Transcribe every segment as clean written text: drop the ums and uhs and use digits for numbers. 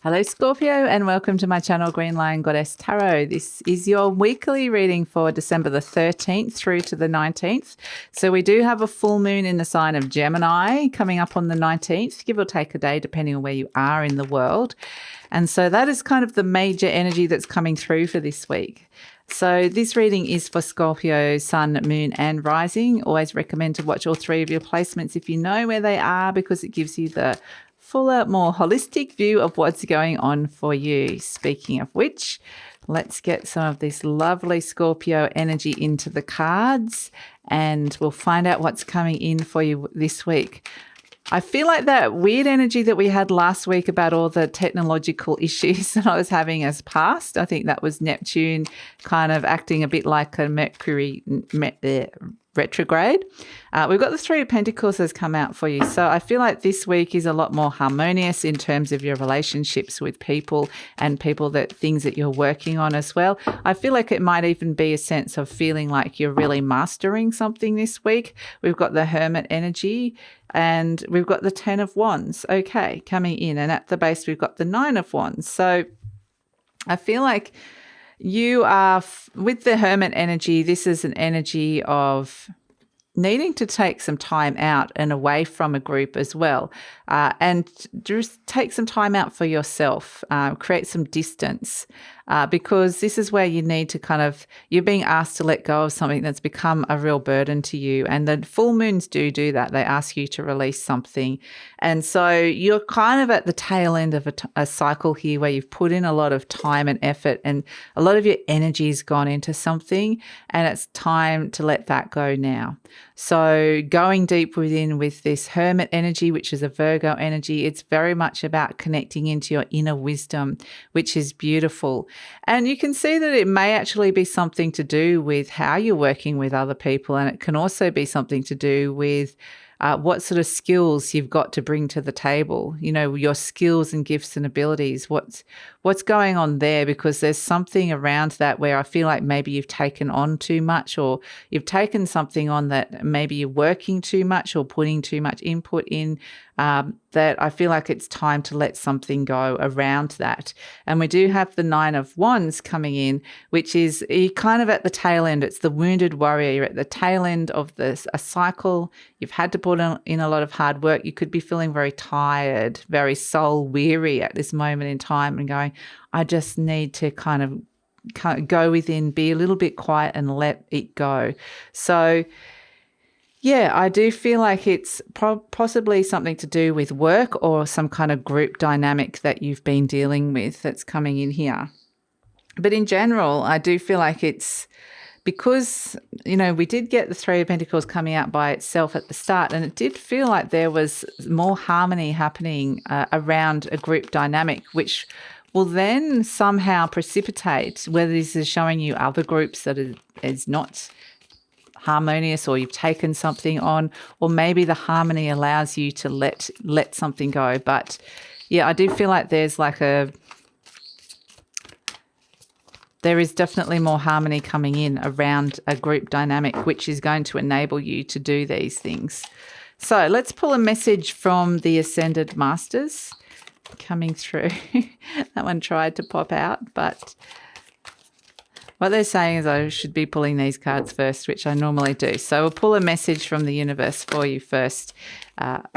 Hello Scorpio and welcome to my channel GreenLion Goddess Tarot. This is your weekly reading for December the 13th through to the 19th. So we do have a full moon in the sign of Gemini coming up on the 19th, give or take a day depending on where you are in the world. And so that is kind of the major energy that's coming through for this week. So this reading is for Scorpio, Sun, Moon and Rising. Always recommend to watch all three of your placements if you know where they are, because it gives you the fuller, more holistic view of what's going on for you. Speaking of which, let's get some of this lovely Scorpio energy into the cards and we'll find out what's coming in for you this week. I feel like that weird energy that we had last week about all the technological issues that I was having has passed. I think that was Neptune kind of acting a bit like a Mercury retrograde. We've got the Three of Pentacles has come out for you. So I feel like this week is a lot more harmonious in terms of your relationships with people and things that you're working on as well. I feel like it might even be a sense of feeling like you're really mastering something this week. We've got the Hermit energy and we've got the 10 of Wands, okay, coming in. And at the base, we've got the 9 of Wands. So I feel like you are, with the Hermit energy, this is an energy of needing to take some time out and away from a group as well, and just take some time out for yourself, create some distance, because this is where you need to you're being asked to let go of something that's become a real burden to you. And the full moons do that. They ask you to release something. And so you're kind of at the tail end of a cycle here where you've put in a lot of time and effort and a lot of your energy has gone into something, and it's time to let that go now. So going deep within with this Hermit energy, which is a Virgo energy, it's very much about connecting into your inner wisdom, which is beautiful. And you can see that it may actually be something to do with how you're working with other people, and it can also be something to do with what sort of skills you've got to bring to the table, you know, your skills and gifts and abilities, what's going on there, because there's something around that where I feel like maybe you've taken on too much, or you've taken something on that maybe you're working too much or putting too much input in, that I feel like it's time to let something go around that. And we do have the 9 of Wands coming in, which is you're kind of at the tail end. It's the wounded warrior. You're at the tail end of a cycle. You've had to put in a lot of hard work. You could be feeling very tired, very soul weary at this moment in time and going, I just need to kind of go within, be a little bit quiet and let it go. So yeah, I do feel like it's possibly something to do with work or some kind of group dynamic that you've been dealing with that's coming in here. But in general, I do feel like it's because, you know, we did get the Three of Pentacles coming out by itself at the start, and it did feel like there was more harmony happening around a group dynamic, which will then somehow precipitate, whether this is showing you other groups that is not harmonious, or you've taken something on, or maybe the harmony allows you to let something go. But yeah, I do feel like there is definitely more harmony coming in around a group dynamic, which is going to enable you to do these things. So let's pull a message from the Ascended Masters coming through. That one tried to pop out, but what they're saying is I should be pulling these cards first, which I normally do. So we'll pull a message from the universe for you first,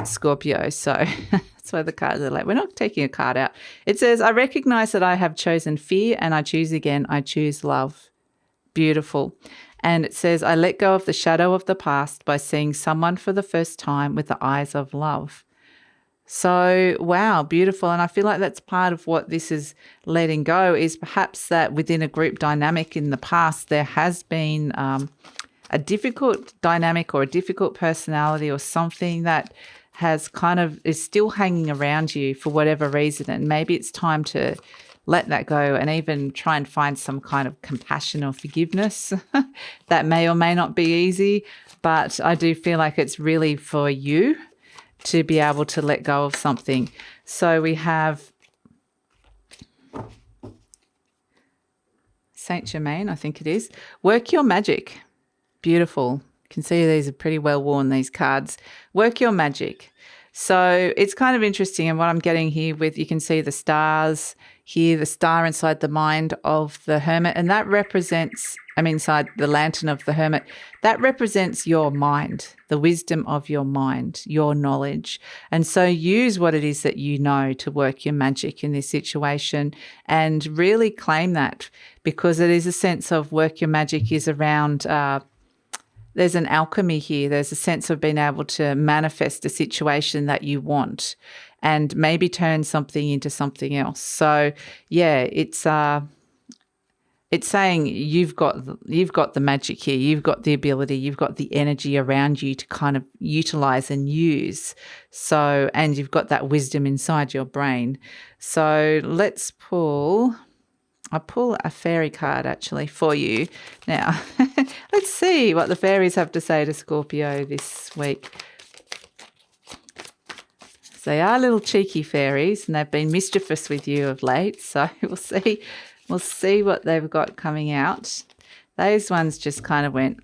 Scorpio. So that's why the cards are like, we're not taking a card out. It says, I recognize that I have chosen fear and I choose again. I choose love. Beautiful. And it says, I let go of the shadow of the past by seeing someone for the first time with the eyes of love. So, wow, beautiful. And I feel like that's part of what this is letting go, is perhaps that within a group dynamic in the past, there has been a difficult dynamic or a difficult personality or something that has is still hanging around you for whatever reason. And maybe it's time to let that go and even try and find some kind of compassion or forgiveness. That may or may not be easy, but I do feel like it's really for you to be able to let go of something. So we have Saint Germain, I think it is. Work your magic. Beautiful. You can see these are pretty well worn, these cards. Work your magic. So it's kind of interesting. And what I'm getting here with, you can see the stars here, the star inside the mind of the hermit. And that represents, inside the lantern of the hermit, that represents your mind, the wisdom of your mind, your knowledge. And so use what it is that you know to work your magic in this situation and really claim that, because it is a sense of work your magic is around there's an alchemy here. There's a sense of being able to manifest a situation that you want and maybe turn something into something else. So, yeah, it's saying you've got the magic here. You've got the ability. You've got the energy around you to kind of utilize and use. So, and you've got that wisdom inside your brain. So let's pull. I'll pull a fairy card actually for you. Now, let's see what the fairies have to say to Scorpio this week. So they are little cheeky fairies and they've been mischievous with you of late. So we'll see what they've got coming out. Those ones just kind of went,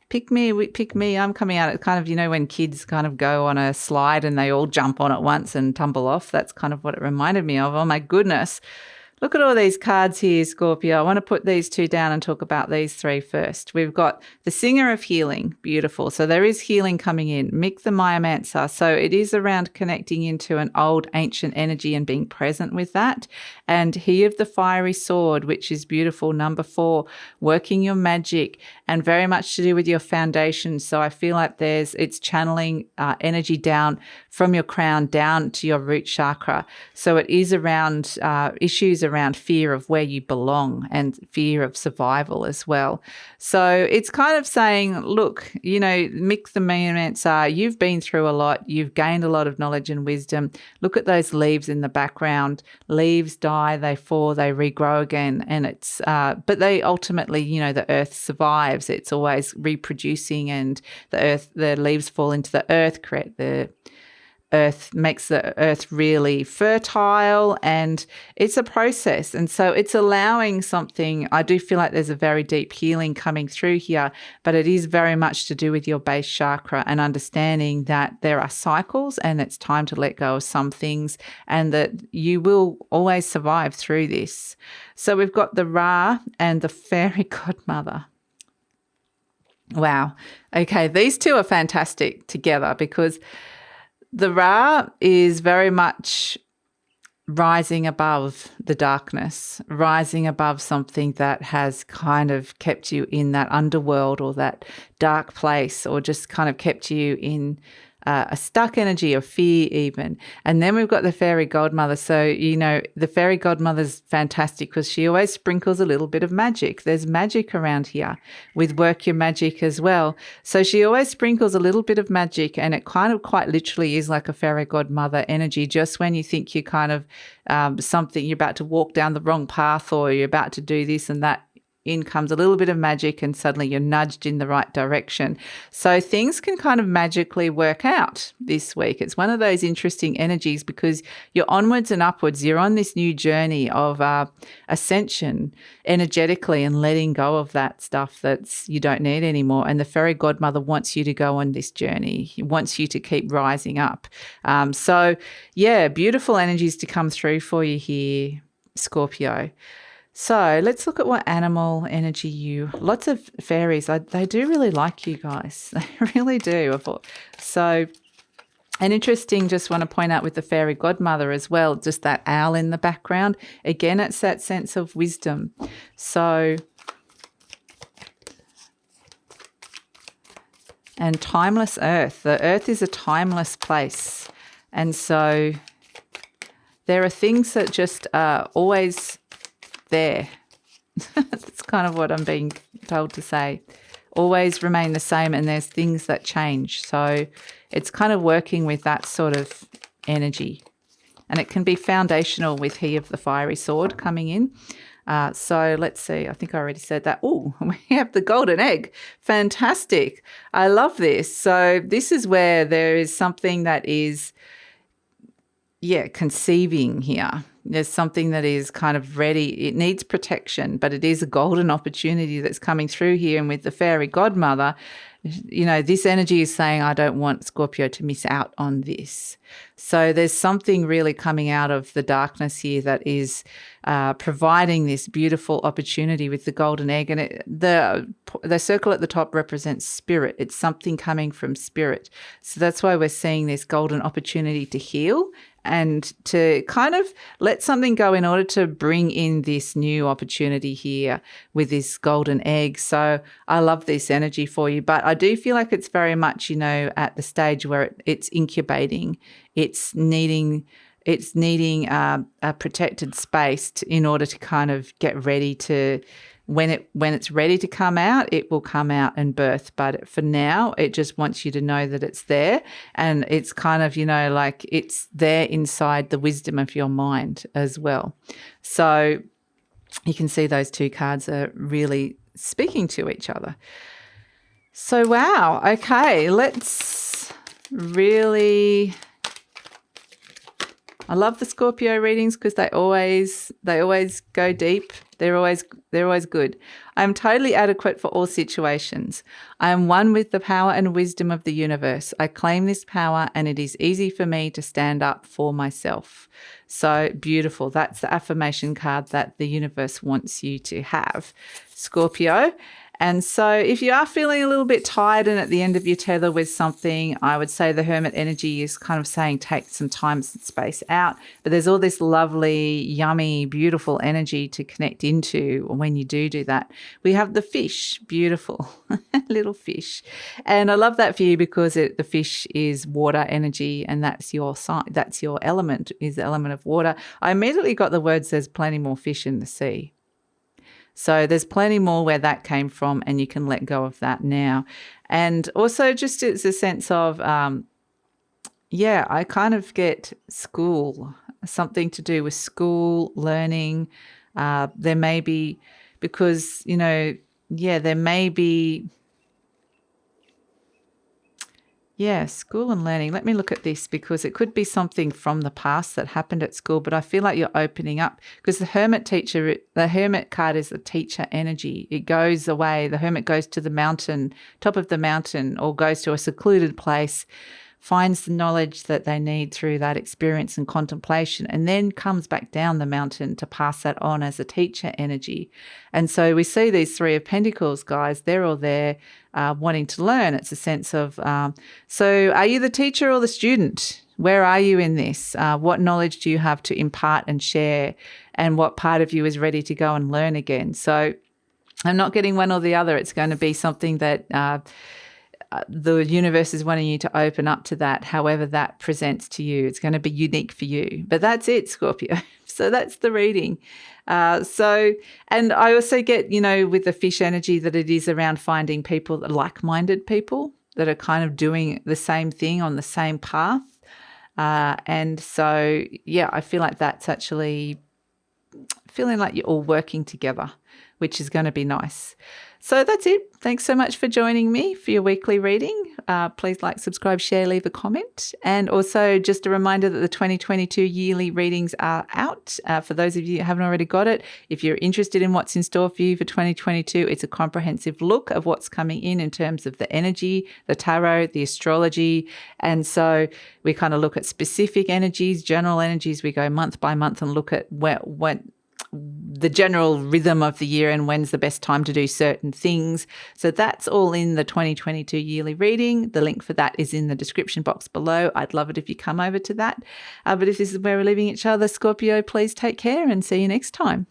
pick me, I'm coming out. It's kind of, when kids kind of go on a slide and they all jump on at once and tumble off. That's kind of what it reminded me of. Oh my goodness. Look at all these cards here, Scorpio. I want to put these two down and talk about these three first. We've got the Singer of Healing. Beautiful. So there is healing coming in. Mick the Myomancer. So it is around connecting into an old ancient energy and being present with that. And He of the Fiery Sword, which is beautiful. Number 4, working your magic and very much to do with your foundation. So I feel like it's channeling energy down from your crown down to your root chakra. So it is around issues around fear of where you belong and fear of survival as well. So it's kind of saying, look, Mick the Myomancer, you've been through a lot. You've gained a lot of knowledge and wisdom. Look at those leaves in the background. Leaves die, they fall, they regrow again. And it's, but they ultimately, the earth survives. It's always reproducing, and the leaves fall into the earth, create the earth, makes the earth really fertile, and it's a process. And so it's allowing something. I do feel like there's a very deep healing coming through here, but it is very much to do with your base chakra and understanding that there are cycles and it's time to let go of some things and that you will always survive through this. So we've got the Ra and the Fairy Godmother. Wow. Okay, these two are fantastic together because the Ra is very much rising above the darkness, rising above something that has kind of kept you in that underworld or that dark place, or just kind of kept you in a stuck energy of fear even. And then we've got the Fairy Godmother. So, the Fairy Godmother's fantastic because she always sprinkles a little bit of magic. There's magic around here with work your magic as well. So she always sprinkles a little bit of magic, and it kind of quite literally is like a Fairy Godmother energy. Just when you think you're kind of you're about to walk down the wrong path or you're about to do this and that, in comes a little bit of magic and suddenly you're nudged in the right direction. So things can kind of magically work out this week. It's one of those interesting energies because you're onwards and upwards. You're on this new journey of ascension energetically and letting go of that stuff that you don't need anymore. And the Fairy Godmother wants you to go on this journey. He wants you to keep rising up. So, yeah, beautiful energies to come through for you here, Scorpio. So let's look at what animal energy lots of fairies, they do really like you guys. They really do. So, and interesting, just want to point out with the Fairy Godmother as well, just that owl in the background. Again, it's that sense of wisdom. So, and timeless earth. The earth is a timeless place. And so there are things that just are always there. That's kind of what I'm being told to say. Always remain the same, and there's things that change. So it's kind of working with that sort of energy. And it can be foundational with He of the Fiery Sword coming in. So let's see. I think I already said that. Oh, we have the golden egg. Fantastic. I love this. So this is where there is something that is, conceiving here. There's something that is kind of ready. It needs protection, but it is a golden opportunity that's coming through here. And with the Fairy Godmother, you know, this energy is saying, I don't want Scorpio to miss out on this. So there's something really coming out of the darkness here that is providing this beautiful opportunity with the golden egg. And the circle at the top represents spirit. It's something coming from spirit. So that's why we're seeing this golden opportunity to heal and to kind of let something go in order to bring in this new opportunity here with this golden egg. So I love this energy for you, but I do feel like it's very much, you know, at the stage where it's incubating. It's needing a protected space in order to kind of get ready to, when it's ready to come out, it will come out and birth. But for now, it just wants you to know that it's there, and it's kind of, you know, like it's there inside the wisdom of your mind as well. So you can see those two cards are really speaking to each other. So, wow. Okay, let's really... I love the Scorpio readings because they always go deep. They're always good. I am totally adequate for all situations. I am one with the power and wisdom of the universe. I claim this power, and it is easy for me to stand up for myself. So beautiful. That's the affirmation card that the universe wants you to have, Scorpio. And so if you are feeling a little bit tired and at the end of your tether with something, I would say the Hermit energy is kind of saying take some time and space out. But there's all this lovely, yummy, beautiful energy to connect into when you do that. We have the fish, beautiful little fish. And I love that for you because the fish is water energy, and that's your sign, that's your element, is the element of water. I immediately got the words, there's plenty more fish in the sea. So there's plenty more where that came from, and you can let go of that now. And also just it's a sense of, I kind of get school, something to do with school, learning. There may be, because, you know, there may be, school and learning. Let me look at this because it could be something from the past that happened at school, but I feel like you're opening up because the Hermit card is the teacher energy. It goes away. The Hermit goes to the mountain, top of the mountain, or goes to a secluded place, finds the knowledge that they need through that experience and contemplation, and then comes back down the mountain to pass that on as a teacher energy. And so we see these Three of Pentacles, guys. They're all there wanting to learn. It's a sense of, so are you the teacher or the student? Where are you in this? What knowledge do you have to impart and share? And what part of you is ready to go and learn again? So I'm not getting one or the other. It's going to be something that the universe is wanting you to open up to that, however that presents to you. It's going to be unique for you. But that's it, Scorpio. So that's the reading. And I also get, you know, with the fish energy that it is around finding people, like-minded people that are kind of doing the same thing on the same path. And so, I feel like that's actually feeling like you're all working together, which is going to be nice. So that's it. Thanks so much for joining me for your weekly reading. Please like, subscribe, share, leave a comment. And also just a reminder that the 2022 yearly readings are out. For those of you who haven't already got it, if you're interested in what's in store for you for 2022, it's a comprehensive look of what's coming in terms of the energy, the tarot, the astrology. And so we kind of look at specific energies, general energies. We go month by month and look at what the general rhythm of the year and when's the best time to do certain things. So that's all in the 2022 yearly reading. The link for that is in the description box below. I'd love it if you come over to that. But if this is where we're leaving each other, Scorpio, please take care and see you next time.